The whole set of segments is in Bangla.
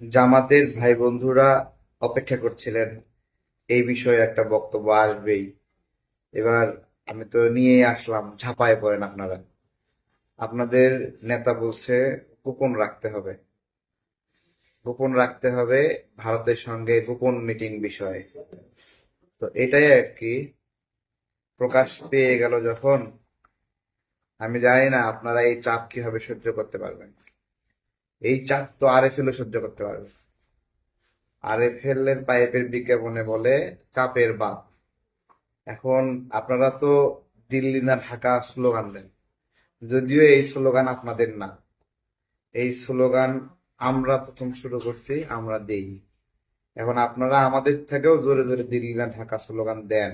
জামাতের ভাই বন্ধুরা অপেক্ষা করছিলেন এই বিষয়ে একটা বক্তব্য আসবেই। এবার আমি তো নিয়েই আসলাম, ঝাঁপায় পড়েন আপনারা। আপনাদের নেতা বলছে গোপন রাখতে হবে, গোপন রাখতে হবে ভারতের সঙ্গে গোপন মিটিং বিষয়ে। তো এটাই আর কি, প্রকাশ পেয়ে গেল যখন। আমি জানি না আপনারা এই চাপ কিভাবে সহ্য করতে পারবেন। এই চাপ তো আরএফএলও সহ্য করতে পারবে। আরএফএল এর পাইপের বিজ্ঞাপনে বলে চাপের বাপ। এখন আপনারা তো দিল্লি না ঢাকা স্লোগান দেন, যদিও এই স্লোগান আপনাদের না। এই স্লোগান আমরা প্রথম শুরু করছি, আমরা দেই। এখন আপনারা আমাদের থেকেও জোরে জোরে দিল্লি না ঢাকা স্লোগান দেন।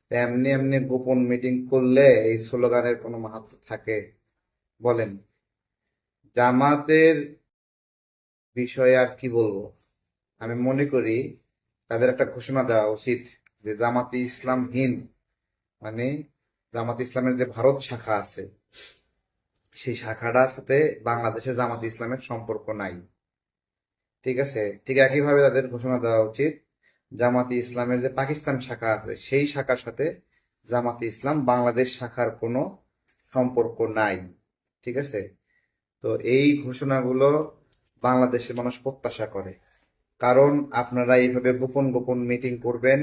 তো এমনি এমনি গোপন মিটিং করলে এই স্লোগানের কোনো মাহাত্ম্য থাকে? বলেন। জামাতের বিষয়ে আর কি বলবো। আমি মনে করি তাদের একটা ঘোষণা দেওয়া উচিত যে জামাতে ইসলাম হিন্দ, মানে জামাত ইসলামের যে ভারত শাখা আছে সেই শাখাটার সাথে বাংলাদেশের জামাত ইসলামের সম্পর্ক নাই। ঠিক আছে, ঠিক একইভাবে তাদের ঘোষণা দেওয়া উচিত জামাতে ইসলামের যে পাকিস্তান শাখা আছে সেই শাখার সাথে জামাতে ইসলাম বাংলাদেশ শাখার কোনো সম্পর্ক নাই। ঠিক আছে। তো এই ঘোষণাগুলো বাংলাদেশের মানুষ প্রত্যাশা করে, কারণ আপনারা এইভাবে গোপন গোপন মিটিং করবেন।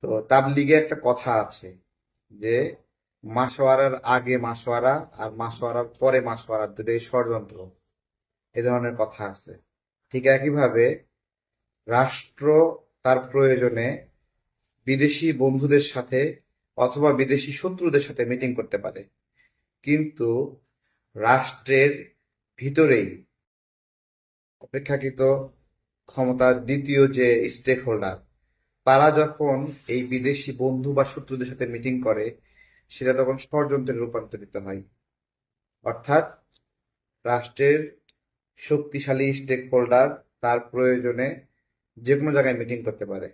তো তাবলিগে একটা কথা আছে যে মাসোয়ারার আগে মাসোয়ারা আর মাসোয়ারার পরে মাসোয়ারা দুটোই ষড়যন্ত্র, এ ধরনের কথা আছে। ঠিক একইভাবে রাষ্ট্র তার প্রয়োজনে বিদেশি বন্ধুদের সাথে অথবা বিদেশি শত্রুদের সাথে মিটিং করতে পারে, কিন্তু রাষ্ট্রের ভিতরেই অপেক্ষাকৃত ক্ষমতার দ্বিতীয় যে স্টেক হোল্ডার, তারা যখন এই বিদেশি বন্ধু বা শত্রুদের সাথে মিটিং করে সেটা তখন ষড়যন্ত্রে রূপান্তরিত হয়। অর্থাৎ রাষ্ট্রের শক্তিশালী স্টেক হোল্ডার তার প্রয়োজনে যে কোনো জায়গায় মিটিং করতে পারে,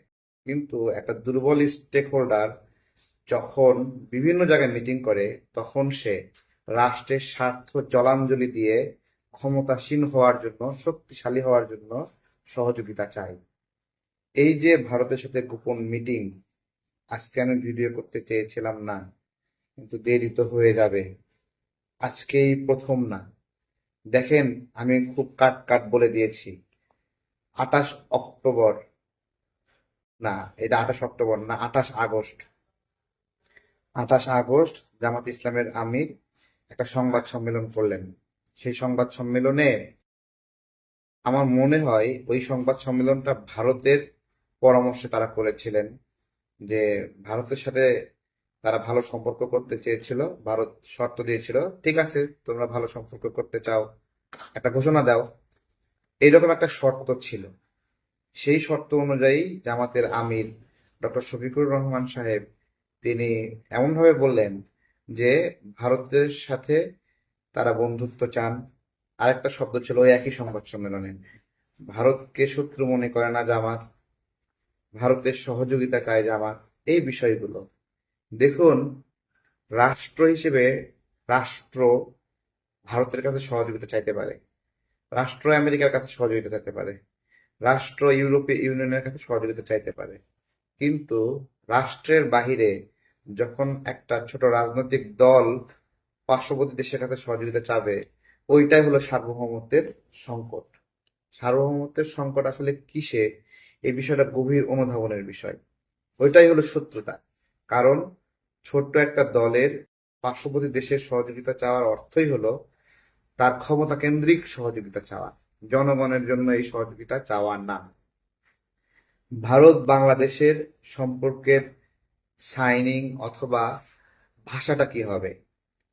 কিন্তু একটা দুর্বল স্টেক হোল্ডার যখন বিভিন্ন জায়গায় মিটিং করে তখন সে রাষ্ট্রের স্বার্থ জলাঞ্জলি দিয়ে ক্ষমতাসীন হওয়ার জন্য, শক্তিশালী হওয়ার জন্য সহযোগিতা চায়। এই যে ভারতের সাথে গোপন মিটিং, আজকে আমি ভিডিও করতে চেয়েছিলাম না, কিন্তু দেরি তো হয়ে যাবে। আজকেই প্রথম না, দেখেন আমি খুব কাট কাট বলে দিয়েছি। 28 অক্টোবর, না এটা 28 অক্টোবর না, 28 আগস্ট। 28 আগস্ট জামাত ইসলামের আমির একটা সংবাদ সম্মেলন করলেন। সেই সংবাদ সম্মেলনে আমার মনে হয় ওই সংবাদ সম্মেলনটা ভারতের পরামর্শে তারা করেছিলেন, যে ভারতের সাথে তারা ভালো সম্পর্ক করতে চেয়েছিল। ভারত শর্ত দিয়েছিল, ঠিক আছে তোমরা ভালো সম্পর্ক করতে চাও, একটা ঘোষণা দাও, এইরকম একটা শর্ত ছিল। সেই শর্ত অনুযায়ী জামাতের আমির ডক্টর শফিকুর রহমান সাহেব তিনি এমনভাবে বললেন যে ভারতের সাথে তারা বন্ধুত্ব চান। আরেকটা শব্দ ছিল ওই একই সংবাদ সম্মেলনে, ভারতকে শত্রু মনে করে না জামাত, ভারতের সহযোগিতা চায় জামাত। এই বিষয়গুলো দেখুন, রাষ্ট্র হিসেবে রাষ্ট্র ভারতের কাছে সহযোগিতা চাইতে পারে, রাষ্ট্র আমেরিকার কাছে সহযোগিতা চাইতে পারে, রাষ্ট্র ইউরোপীয় ইউনিয়নের কাছে সহযোগিতা চাইতে পারে, কিন্তু রাষ্ট্রের বাহিরে যখন একটা ছোট রাজনৈতিক দল পার্শ্ববর্তী দেশের কাছে সহযোগিতা চাবে, ওইটাই হলো সার্বভৌমত্বের সংকট। সার্বভৌমত্বের সংকট আসলে কিসে, এই বিষয়টা গভীর অনুধাবনের বিষয়। ওইটাই হলো শত্রুতা। কারণ ছোট্ট একটা দলের পার্শ্ববর্তী দেশের সহযোগিতা চাওয়ার অর্থই হলো তার ক্ষমতা কেন্দ্রিক সহযোগিতা চাওয়া, জনগণের জন্য এই সহযোগিতা চাওয়া না। ভারত বাংলাদেশের সম্পর্কের সাইনিং অথবা ভাষাটা কি হবে?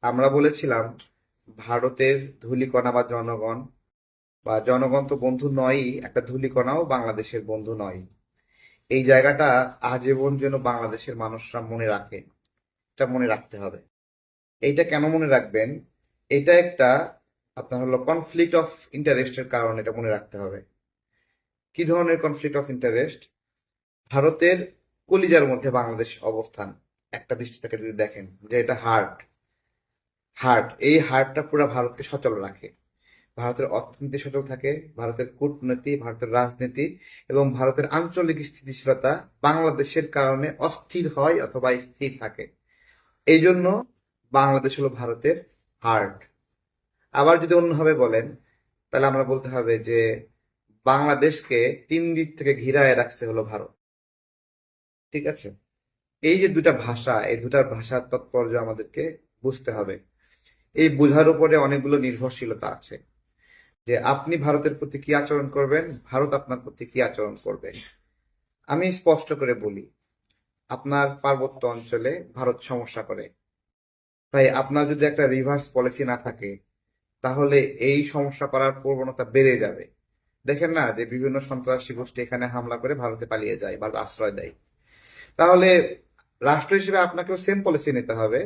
আমরা বলেছিলাম ভারতের ধূলিকণা বা জনগণ তো বন্ধু নয়ই, একটা ধূলিকণাও বাংলাদেশের বন্ধু নয়। এই জায়গাটা আজীবন যেন বাংলাদেশের মানুষরা মনে রাখে, এটা মনে রাখতে হবে। এইটা কেন মনে রাখবেন? এটা একটা আপনার হলো কনফ্লিক্ট অফ ইন্টারেস্টের কারণে এটা মনে রাখতে হবে। কি ধরনের কনফ্লিক্ট অফ ইন্টারেস্ট? ভারতের কলিজার মধ্যে বাংলাদেশ অবস্থান। একটা দৃষ্টি থেকে যদি দেখেন যে এটা হার্ট, এই হার্টটা পুরো ভারতকে সচল রাখে। ভারতের অর্থনীতি সচল থাকে, ভারতের কূটনীতি, ভারতের রাজনীতি এবং ভারতের আঞ্চলিক স্থিতিশীলতা বাংলাদেশের কারণে অস্থির হয় অথবা স্থির থাকে। এই জন্য বাংলাদেশ হলো ভারতের হার্ট। আবার যদি অন্যভাবে বলেন, তাহলে আমরা বলতে হবে যে বাংলাদেশকে 3 দিক থেকে ঘিরায় রাখছে হলো ভারত। ঠিক আছে? এই যে দুটা ভাষা, এই দুটার ভাষার তাৎপর্য আমাদেরকে বুঝতে হবে। এই বোঝার উপরে অনেকগুলো নির্ভরশীলতা আছে, যে আপনি ভারতের প্রতি কি আচরণ করবেন, ভারত আপনার প্রতি কি আচরণ করবে। আমি স্পষ্ট করে বলি, আপনার পার্বত্য অঞ্চলে ভারত সমস্যা করে। ভাই, আপনার যদি একটা রিভার্স পলিসি না থাকে, তাহলে এই সমস্যা করার প্রবণতা বেড়ে যাবে। দেখেন না যে বিভিন্ন সন্ত্রাসী গোষ্ঠী এখানে হামলা করে ভারতে পালিয়ে যায়, ভারত আশ্রয় দেয়। তাহলে রাষ্ট্র হিসেবে আপনাকেও সেম পলিসি নিতে হবে,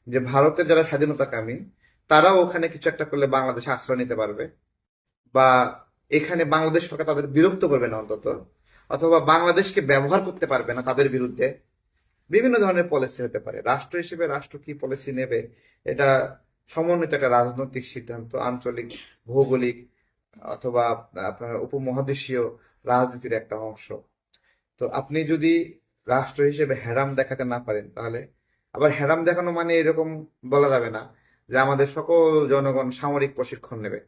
যে ভারতের যারা স্বাধীনতাকামী তারাও ওখানে কিছু একটা করলে বাংলাদেশে আশ্রয় নিতে পারবে, বা এখানে বাংলাদেশ সরকার তাদের বিরক্ত করবে না অন্তত, অথবা বাংলাদেশকে ব্যবহার করতে পারবে না তাদের বিরুদ্ধে। বিভিন্ন ধরনের পলিসি হতে পারে। রাষ্ট্র হিসেবে রাষ্ট্র কি পলিসি নেবে, এটা সমন্বিত একটা রাজনৈতিক সিদ্ধান্ত, আঞ্চলিক, ভৌগোলিক অথবা আপনার উপমহাদেশীয় রাজনীতির একটা অংশ। তো আপনি যদি রাষ্ট্র হিসেবে হ্যারাম দেখাতে না পারেন, তাহলে আবার হ্যারাম দেখানো মানে এরকম বলা যাবে না যে আমাদের সকল জনগণ সামরিক প্রশিক্ষণ নেবে।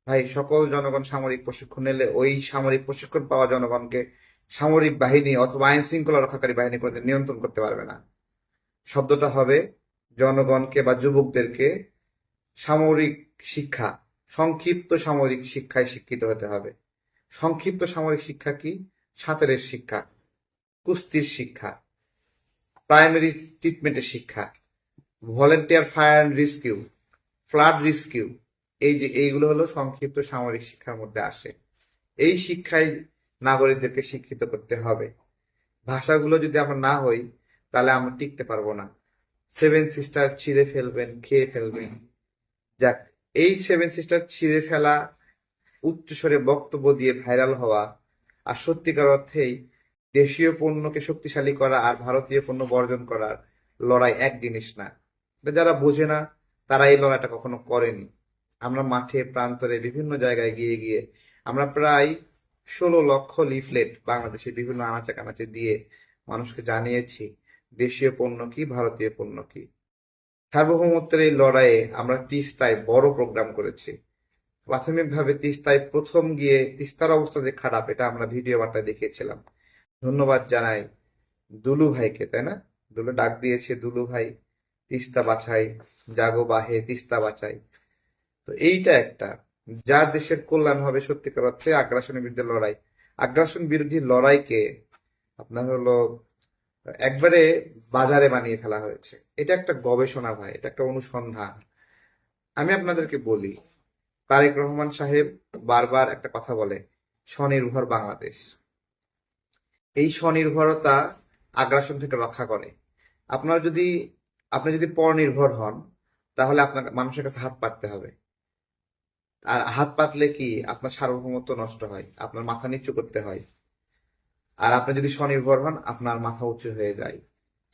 ভাই, সকল জনগণ সামরিক প্রশিক্ষণ নিলে ওই সামরিক প্রশিক্ষণ পাওয়া জনগণকে সামরিক বাহিনী অথবা আইন শৃঙ্খলা রক্ষাকারী বাহিনী করে নিয়ন্ত্রণ করতে পারবে না। শব্দটা হবে জনগণকে বা যুবকদেরকে সামরিক শিক্ষা, সংক্ষিপ্ত সামরিক শিক্ষায় শিক্ষিত হতে হবে। সংক্ষিপ্ত সামরিক শিক্ষা কি? সাঁতারের শিক্ষা, কুস্তির শিক্ষা, প্রাইমারি ট্রিটমেন্টের শিক্ষা, volunteer fire and rescue, flood rescue. এই যে এইগুলো হলো সংক্ষিপ্ত সামরিক শিক্ষার মধ্যে আসে। এই শিক্ষায় নাগরিকদেরকে শিক্ষিত করতে হবে। ভাষাগুলো যদি আমরা না হই, তাহলে আমরা টিকতে পারবো না। সেভেন সিস্টার ছিঁড়ে ফেলবেন, খেয়ে ফেলবেন। যাক, এই সেভেন সিস্টার ছিঁড়ে ফেলা, উচ্চস্বরে বক্তব্য দিয়ে ভাইরাল হওয়া, আর সত্যিকার অর্থেই দেশীয় পণ্যকে শক্তিশালী করা আর ভারতীয় পণ্য বর্জন করার লড়াই এক জিনিস না। এটা যারা বোঝে না, তারা এই লড়াইটা কখনো করেনি। আমরা মাঠে প্রান্তরে বিভিন্ন জায়গায় গিয়ে গিয়ে আমরা প্রায় 16 লক্ষ লিফলেট বাংলাদেশের বিভিন্ন আনাচে কানাচে দিয়ে মানুষকে জানিয়েছি দেশীয় পণ্য কি, ভারতীয় পণ্য কি। সার্বভৌমত্বের এই লড়াইয়ে আমরা তিস্তায় বড় প্রোগ্রাম করেছি। প্রাথমিকভাবে তিস্তায় প্রথম গিয়ে তিস্তার অবস্থা যে খারাপ, এটা আমরা ভিডিও বার্তায় দেখিয়েছিলাম। ধন্যবাদ জানাই দুলু ভাইকে, তাই না? দুলু ডাক দিয়েছে, দুলু ভাই তিস্তা বাঁচাই, জাগো বাহে তিস্তা বাঁচাই। তো এইটা একটা, যা দেশের কল্যাণ হবে সত্যিকার অর্থে আগ্রাসনের বিরুদ্ধে লড়াই। আগ্রাসন বিরোধী লড়াইকে আপনার হলো একবারে বাজারে বানিয়ে ফেলা হয়েছে। এটা একটা গবেষণা ভাই, এটা একটা অনুসন্ধান। আমি আপনাদেরকে বলি, তারেক রহমান সাহেব বারবার একটা কথা বলে, স্বনির্ভর বাংলাদেশ। এই স্বনির্ভরতা আগ্রাসন থেকে রক্ষা করে। আপনার যদি আপনি যদি পরনির্ভর হন, তাহলে আপনাকে মানুষের কাছে হাত পাততে হবে। আর হাত পাতলে কি আপনার সার্বভৌমত্ব নষ্ট হয়, আপনার মাথা নিচু করতে হয়। আর আপনি যদি স্বনির্ভর হন, আপনার মাথা উঁচু হয়ে যায়।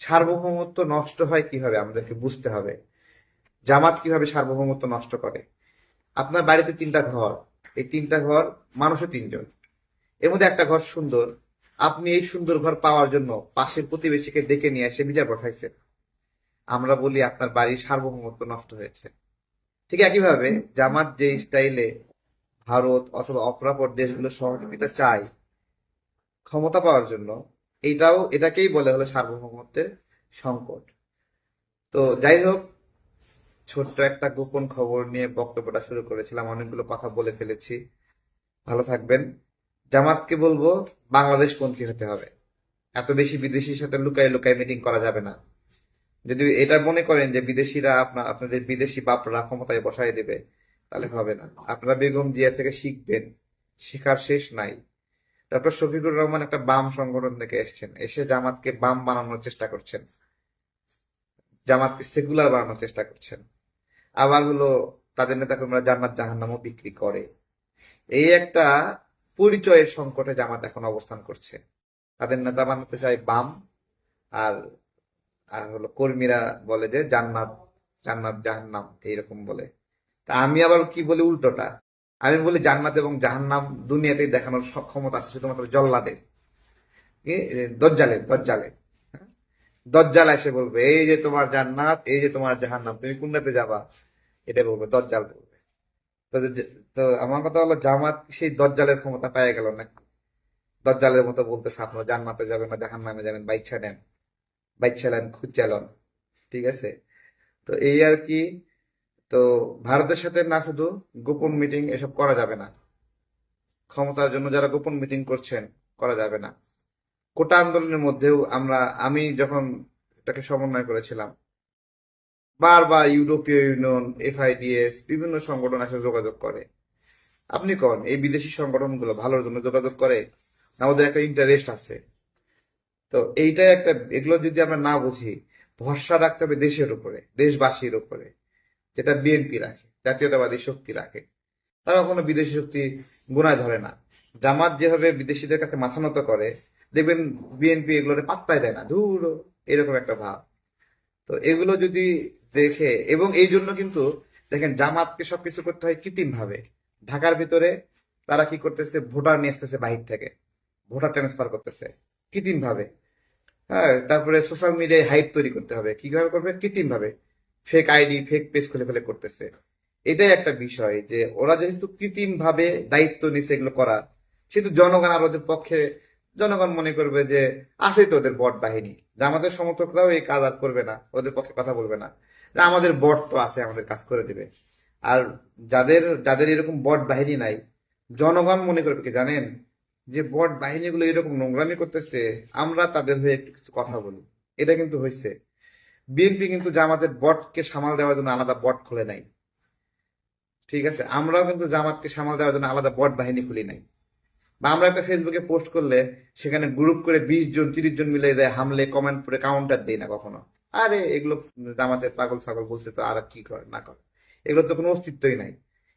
সার্বভৌমত্ব নষ্ট হয় কিভাবে আমাদেরকে বুঝতে হবে। জামাত কিভাবে সার্বভৌমত্ব নষ্ট করে? আপনার বাড়িতে 3টা ঘর, এই 3টা ঘর, মানুষও 3জন, এর মধ্যে একটা ঘর সুন্দর। আপনি এই সুন্দর ঘর পাওয়ার জন্য পাশের প্রতিবেশীকে ডেকে নিয়ে এসে বিচার বসাইছেন। আমরা বলি আপনার বাড়ির সার্বভৌমত্ব নষ্ট হয়েছে। ঠিক একইভাবে জামাত যে স্টাইলে ভারত অথবা অপরাপর দেশগুলো সহযোগিতা চায় ক্ষমতা পাওয়ার জন্য, এটাকেই বলে হলো সার্বভৌমত্বের সংকট। তো যাই হোক, ছোট্ট একটা গোপন খবর নিয়ে বক্তব্যটা শুরু করেছিলাম, অনেকগুলো কথা বলে ফেলেছি। ভালো থাকবেন। জামাতকে বলবো বাংলাদেশপন্থী হতে হবে। এত বেশি বিদেশির সাথে লুকায় লুকায় মিটিং করা যাবে না। যদি এটা মনে করেন যে বিদেশিরা আপনাদের বিদেশি বাপরা ক্ষমতায় বসায় দেবে, তাহলে হবে না। আপনারা বেগম জিয়া থেকে শিখবেন, শেখার শেষ নাই। ডক্টর শফিকুর রহমান একটা বাম সংগঠন থেকে এসেছেন, এসে জামাতকে বাম বানানোর চেষ্টা করছেন, জামাতকে সেকুলার বানানোর চেষ্টা করছেন। আবার হলো তাদের নেতাকর্মীরা জান্নাত জাহান্নামও বিক্রি করে। এই একটা পরিচয়ের সংকটে জামাত এখন অবস্থান করছে। তাদের নেতা বানাতে চায় বাম, আর আর হলো কর্মীরা বলে যে জান্নাত জান্নাত জাহান্নাম এইরকম বলে। তা আমি আবার কি বলি উল্টোটা, আমি বলি জান্নাত এবং জাহান্নাম দুনিয়াতেই দেখানোর ক্ষমতা আছে শুধুমাত্র জল্লাদের, কি দজ্জালের দজ্জালের হ্যাঁ? দজ্জাল এসে বলবে এই যে তোমার জান্নাত, এই যে তোমার জাহান্নাম, তুমি কোনটাতে যাবা, এটা বলবে দজ্জাল বলবে। তো তো আমার কথা হলো জামাত সেই দজ্জালের ক্ষমতা পেয়ে গেল না, দজ্জালের মতো বলতেছে আপনারা জান্নাতে যাবেন না জাহান্নামে যাবেন, বাইচ্ছা নেন, বাইচ্ছা নেন, খুঁজা লন। ঠিক আছে, তো এই আর কি। তো ভারতের সাথে না শুধু গোপন মিটিং এসব করা যাবে না, ক্ষমতার জন্য যারা গোপন মিটিং করছেন করা যাবে না। কোটা আন্দোলনের মধ্যেও আমি যখন এটাকে সমন্বয় করেছিলাম, বারবার ইউরোপীয় ইউনিয়ন, এফআইডিএস বিভিন্ন সংগঠন এসে যোগাযোগ করে। আপনি কোন এই বিদেশি সংগঠনগুলো ভালোর জন্য যোগাযোগ করে, আমাদের একটা ইন্টারেস্ট আছে। তো এইটাই একটা, এগুলো যদি আমরা না বুঝি, ভরসা রাখতে হবে দেশের উপরে, দেশবাসীর উপরে, যেটা বিএনপি রাখে, জাতীয়তাবাদী শক্তি রাখে। তারা কোনো বিদেশি শক্তি গুনায় ধরে না। জামাত যেভাবে বিদেশিদের কাছে মাথা নত করে, দেখবেন বিএনপি এগুলোরে পাত্তাই দেয় না, ধুর, এরকম একটা ভাব। তো এগুলো যদি দেখে, এবং এই জন্য কিন্তু দেখেন জামাতকে সবকিছু করতে হয় কৃত্রিম ভাবে। ঢাকার ভিতরে তারা কি করতেছে, ভোটার নিয়ে আসতেছে বাহির থেকে, ভোটার ট্রান্সফার করতেছে কৃত্রিম ভাবে। হ্যাঁ, তারপরে সোশ্যাল মিডিয়ায় হাইপ তৈরি করতে হবে, কিভাবে করবে, কৃত্রিম ভাবে, ফেক আইডি ফেক পেজ খুলে খুলে করতেছে। এটাই একটা বিষয় যে ওরা যেহেতু কৃত্রিম ভাবে দায়িত্ব নিছে এগুলো করা, সেহেতু জনগণ আর ওদের পক্ষে, জনগণ মনে করবে যে আছে তো ওদের বট বাহিনী, যে আমাদের সমর্থকরাও এই কাজ আর করবে না, ওদের পক্ষে কথা বলবে না, যে আমাদের বট তো আছে, আমাদের কাজ করে দেবে। আর যাদের যাদের এরকম বট বাহিনী নাই, জনগণ মনে করবে কি জানেন, যে বট বাহিনীগুলো এরকম নোংরামি করতেছে, আমরা তাদের হয়ে একটু কিছু কথা বলি। এটা কিন্তু হয়েছে। বিএনপি কিন্তু জামাতের বটকে সামাল দেওয়ার জন্য আলাদা বট খুলে নাই। ঠিক আছে, আমরাও কিন্তু জামাতকে সামাল দেওয়ার জন্য আলাদা বট বাহিনী খুলি নাই। বা আমরা একটা ফেসবুকে পোস্ট করলে সেখানে গ্রুপ করে 20 জন 30 জন মিলে যায়, হামলে কমেন্ট করে কাউন্টার দেই না কখনো। আরে এগুলো জামাতের পাগল ছাগল বলছে তো আর কি করে না করে, এগুলো তো কোনো অস্তিত্বই নাই।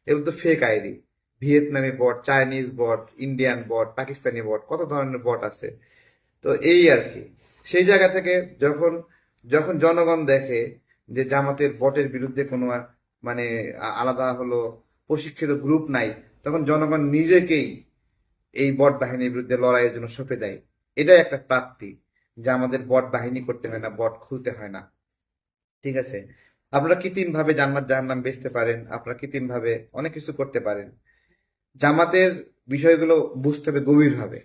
এগুলো তো ফেক আইডি, ভিয়েতনামি বট, চাইনিজ বট, ইন্ডিয়ান বট, পাকিস্তানি বট, কত ধরনের বট আছে। তো এই আর কি, সেই জায়গা থেকে যখন যখন জনগণ দেখে যে জামাতের বটের বিরুদ্ধে কোনো মানে আলাদা হলো প্রশিক্ষিত গ্রুপ নাই, তখন জনগণ নিজেকেই এই বট বাহিনীর বিরুদ্ধে লড়াইয়ের জন্য সঁপে দেয়। এটাই একটা প্রাপ্তি, যে আমাদের বট বাহিনী করতে হয় না, বট খুলতে হয় না। ঠিক আছে, আপনারা কৃত্রিম ভাবে জান্নাত জাহান্নাম বেচতে পারেন, আপনারা কৃত্রিম ভাবে অনেক কিছু করতে পারেন। জামাতের বিষয়গুলো বুঝতে হবে গভীরভাবে।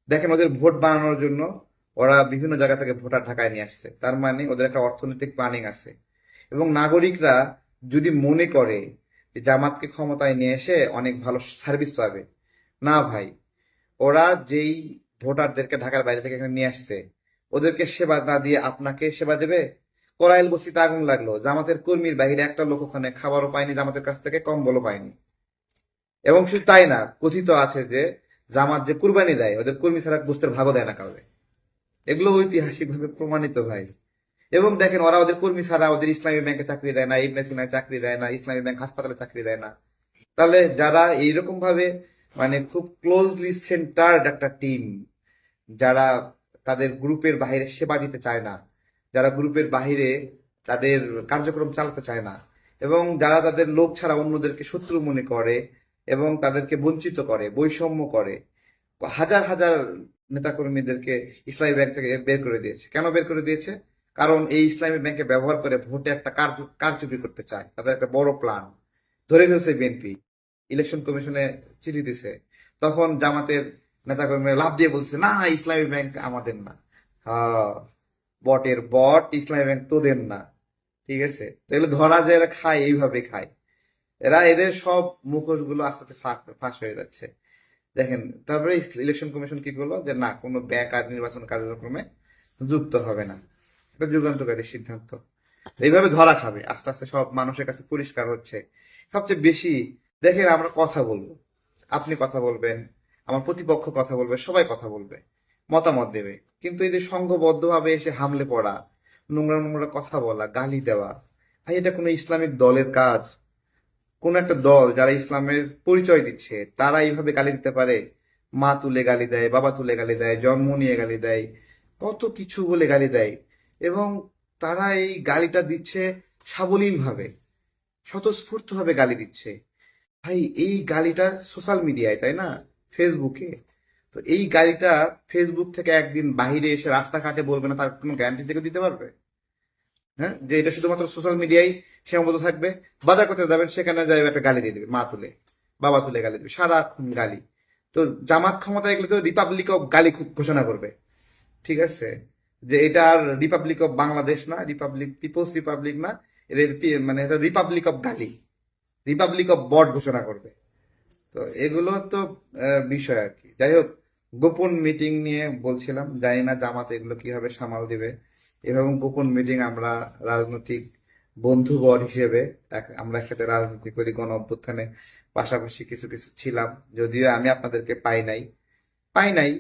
দেখেন ওদের ভোট বানানোর জন্য ওরা বিভিন্ন জায়গা থেকে ভোটার ঢাকায় নিয়ে আসছে, তার মানে ওদের একটা অর্থনৈতিক প্ল্যানিং আছে। এবং নাগরিকরা যদি মনে করে যে জামাতকে ক্ষমতায় নিয়ে এসে অনেক ভালো সার্ভিস পাবে, না ভাই, ওরা যেই ভোটারদেরকে ঢাকার বাইরে থেকে এখানে নিয়ে আসছে, ওদেরকে সেবা না দিয়ে আপনাকে সেবা দেবে? করাইল বস্তিতে আগুন লাগলো, জামাতের কর্মীর বাইরে একটা লোক ওখানে খাবারও পায়নি, জামাতের কাছ থেকে কম্বলও পায়নি। এবং শুধু তাই না, কথিত আছে যে জামাত যে কুরবানি দেয়, ওদের কর্মী ছাড়া গোস্তের ভাগও দেয় না কাউকে। এগুলো ঐতিহাসিক ভাবে প্রমাণিত ভাই। এবং দেখেন ওরা ওদের কর্মী ছাড়া ওদের ইসলামী ব্যাংকে চাকরি দেয় না, ইবনে সিনায় চাকরি দেয় না, ইসলামী ব্যাংক হাসপাতালে চাকরি দেয় না। তাহলে যারা এইরকম ভাবে মানে খুব ক্লোজলি সেন্টার্ড একটা টিম, যারা তাদের গ্রুপের বাইরে সেবা দিতে চায় না, যারা গ্রুপের বাইরে তাদের কার্যক্রম চালাতে চায় না, এবং যারা তাদের লোক ছাড়া অন্যদেরকে শত্রু মনে করে এবং তাদেরকে বঞ্চিত করে, বৈষম্য করে, হাজার হাজার নেতাকর্মীদেরকে ইসলামী ব্যাংক থেকে বের করে দিয়েছে। কেন বের করে দিয়েছে? কারণ এই ইসলামী ব্যাংকে ব্যবহার করে ভোটে একটা কারচুপি করতে চায়, তাদের একটা বড় প্ল্যান। ধরে ফেলছে বিএনপি, ইলেকশন কমিশনে চিঠি দিছে, তখন জামাতের নেতাকর্মীরা লাভ দিয়ে বলছে না ইসলামী ব্যাংক আমাদের না। হ্যাঁ, বটের বট, ইসলামী ব্যাংক তোদের না। ঠিক আছে, তাহলে ধরা যায় এরা খায়, এইভাবে খায় এরা, এদের সব মুখোশ গুলো আস্তে আস্তে ফাঁস হয়ে যাচ্ছে। দেখেন তারপরে ইলেকশন কমিশন কি করলো, যে না কোনো ব্যাংক আর নির্বাচন কার্যক্রমে যুক্ত হবে না। এটা যুগান্তকারী সিদ্ধান্ত। এইভাবে ধরা খাবে, আস্তে আস্তে সব মানুষের কাছে পরিষ্কার হচ্ছে। সবচেয়ে বেশি দেখেন, আমরা কথা বলবো, আপনি কথা বলবেন, আমার প্রতিপক্ষ কথা বলবে, সবাই কথা বলবে, মতামত দেবে, কিন্তু এই যে সংঘবদ্ধভাবে এসে হামলে পড়া, নোংরা নোংরা কথা বলা, গালি দেওয়া, ভাই এটা কোনো ইসলামিক দলের কাজ? কোন একটা দল যারা ইসলামের পরিচয় দিচ্ছে তারা এইভাবে গালি দিতে পারে? মা তুলে গালি দেয়, বাবা তুলে গালি দেয়, জন্ম নিয়ে গালি দেয়, কত কিছু বলে গালি দেয়। এবং তারা এই গালিটা দিচ্ছে সাবলীল ভাবে, স্বতঃস্ফূর্ত ভাবে গালি দিচ্ছে। ভাই এই গালিটা সোশ্যাল মিডিয়ায়, তাই না, ফেসবুকে। তো এই গালিটা ফেসবুক থেকে একদিন বাইরে এসে রাস্তাঘাটে বলবে না, তার কোনো গ্যারান্টি থেকে দিতে পারবে? হ্যাঁ, যে এটা শুধুমাত্র সোশ্যাল মিডিয়ায় সীমাবদ্ধ থাকবে। বাজার করতে যাবেন, সেখানে যাই একটা গালি দিয়ে দিবে, মা তুলে বাবা তুলে গালি দিবে, সারাক্ষণ গালি। তো জামাত ক্ষমতায় গেলে তো রিপাবলিক অফ গালি ঘোষণা করবে, ঠিক আছে, যে এটা আর রিপাবলিক অফ বাংলাদেশ না, রিপাবলিক পিপলস রিপাবলিক না, এটা মানে এটা রিপাবলিক অফ গালি, রিপাবলিক অফ বট ঘোষণা করবে। তো এগুলো তো বিষয় আর কি। যাই হোক, গোপন মিটিং নিয়ে বলছিলাম, জানি না জামাত এগুলো কিভাবে সামাল দিবে। এভাবে গোপন মিটিং আমরা রাজনৈতিক বন্ধুবর হিসেবে আমরা একসাথে রাজনীতি করি, গণ অভ্যুত্থানে পাশাপাশি কিছু কিছু ছিলাম, যদিও আমি আপনাদেরকে পাই নাই।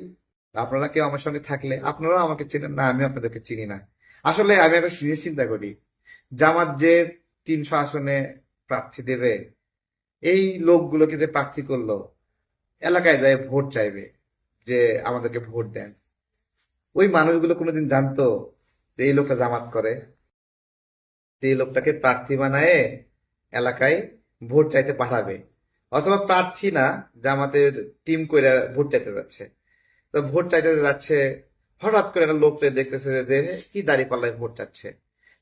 আপনারা কেউ আমার সঙ্গে থাকলে আপনারাও আমাকে চেনেন না, আমি আপনাদেরকে চিনি না। আসলে আমি একটা জিনিস চিন্তা করি, জামাত যে 300 আসনে প্রার্থী দেবে, এই লোকগুলো কিন্তু প্রার্থী করলো, এলাকায় যায় ভোট চাইবে যে আমাদেরকে ভোট দেন, ওই মানুষগুলো কোনোদিন জানতো যে এই লোকটা জামাত করে, যে এই লোকটাকে প্রার্থী বানায় এলাকায় ভোট চাইতে পাঠাবে? অথবা প্রার্থী না, জামাতের টিম কইরা ভোট চাইতে যাচ্ছে। তো ভোট চাইতে যাচ্ছে, হঠাৎ করে একটা লোককে দেখতেছে যে কি দাঁড়িয়ে পাল্লায় ভোট চাচ্ছে,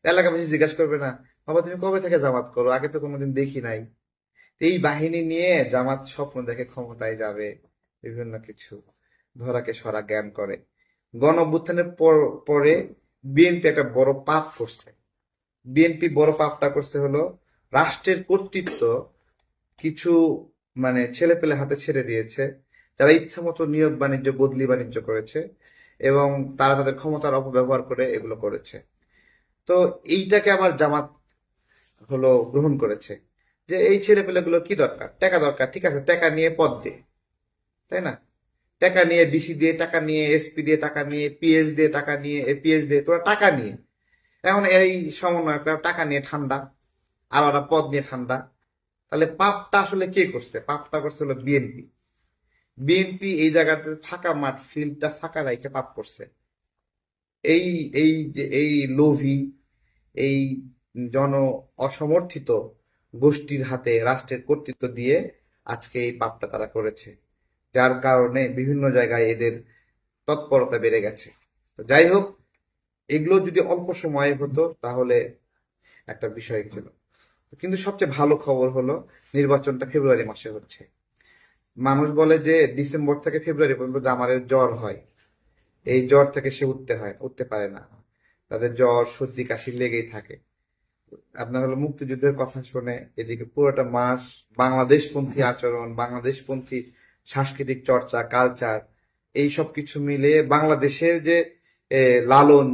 এলাকাবাসী জিজ্ঞাসা করবে না, বাবা তুমি কবে থেকে জামাত করো, আগে তো কোনোদিন দেখি নাই? এই বাহিনী নিয়ে জামাত স্বপ্ন দেখে ক্ষমতায় যাবে, বিভিন্ন কিছু ধরাকে সরা জ্ঞান করে। গণ অভ্যুত্থানের পরে বিএনপি একটা বড় পাপ করছে। বিএনপি বড় পাপটা করছে হলো, রাষ্ট্রের কর্তৃত্ব কিছু মানে ছেলে পেলে হাতে ছেড়ে দিয়েছে, যারা ইচ্ছা মতো নিয়োগ বাণিজ্য বদলি বাণিজ্য করেছে, এবং তারা তাদের ক্ষমতার অপব্যবহার করে এগুলো করেছে। তো এইটাকে আবার জামাত হলো গ্রহণ করেছে, যে এই ছেলে পেলেগুলো কি দরকার, টাকা দরকার, ঠিক আছে, টাকা নিয়ে পদ দে, তাই না, টাকা নিয়ে ডিসি দিয়ে, টাকা নিয়ে এসপি দিয়ে, টাকা নিয়ে পিএস দিয়ে, টাকা নিয়ে এপিএস দিয়ে, তোরা টাকা নিয়ে। এখন এই সমন্বয়করা টাকা নিয়ে ঠান্ডা, আর ওরা পদ নিয়ে ঠান্ডা। তাহলে পাপটা আসলে কে করছে? পাপটা করছে হলো বিএনপি। বিএনপি এই জায়গাতে ফাঁকা মাঠ, ফিল্ডটা ফাঁকা রাইখে পাপ করছে। এই এই যে এই লোভী, এই জন অসমর্থিত গোষ্ঠীর হাতে রাষ্ট্রের কর্তৃত্ব দিয়ে আজকে এই পাপটা তারা করেছে, যার কারণে বিভিন্ন জায়গায় এদের তৎপরতা বেড়ে গেছে। তো যাই হোক, এগুলো যদি অল্প সময়ে হতো তাহলে একটা বিষয় ছিল। কিন্তু সবচেয়ে ভালো খবর হলো নির্বাচনটা ফেব্রুয়ারি মাসে হচ্ছে। মানুষ বলে যে ডিসেম্বর থেকে ফেব্রুয়ারি পর্যন্ত জামারের জ্বর হয়, এই জ্বর থেকে সে উঠতে পারে না, তাদের জ্বর সর্দি কাশি লেগেই থাকে। আপনার হলো মুক্তিযুদ্ধের কথা শুনে এদিকে পুরোটা মাস বাংলাদেশপন্থী আচরণ, বাংলাদেশপন্থী সাংস্কৃতিক চর্চা, কালচার, এই সব কিছু মিলে বাংলাদেশের যে লালন,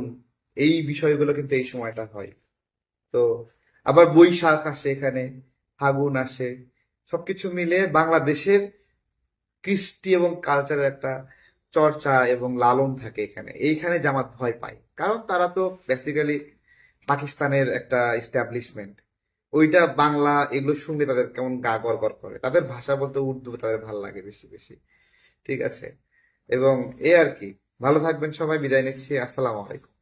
এই বিষয়গুলো কিন্তু এই সময়টা হয়। তো আবার বৈশাখ আসে, এখানে ফাগুন আসে, সবকিছু মিলে বাংলাদেশের কৃষ্টি এবং কালচারের একটা চর্চা এবং লালন থাকে এখানে। এইখানে জামাত ভয় পায়, কারণ তারা তো বেসিক্যালি পাকিস্তানের একটা এস্টাবলিশমেন্ট। ওইটা বাংলা এগুলো শুনলে তাদের কেমন গা গড় করে, তাদের ভাষা বলতে উর্দু তাদের ভালো লাগে বেশি বেশি, ঠিক আছে। এবং এ আর কি। ভালো থাকবেন সবাই, বিদায় নিচ্ছি, আসসালামু আলাইকুম।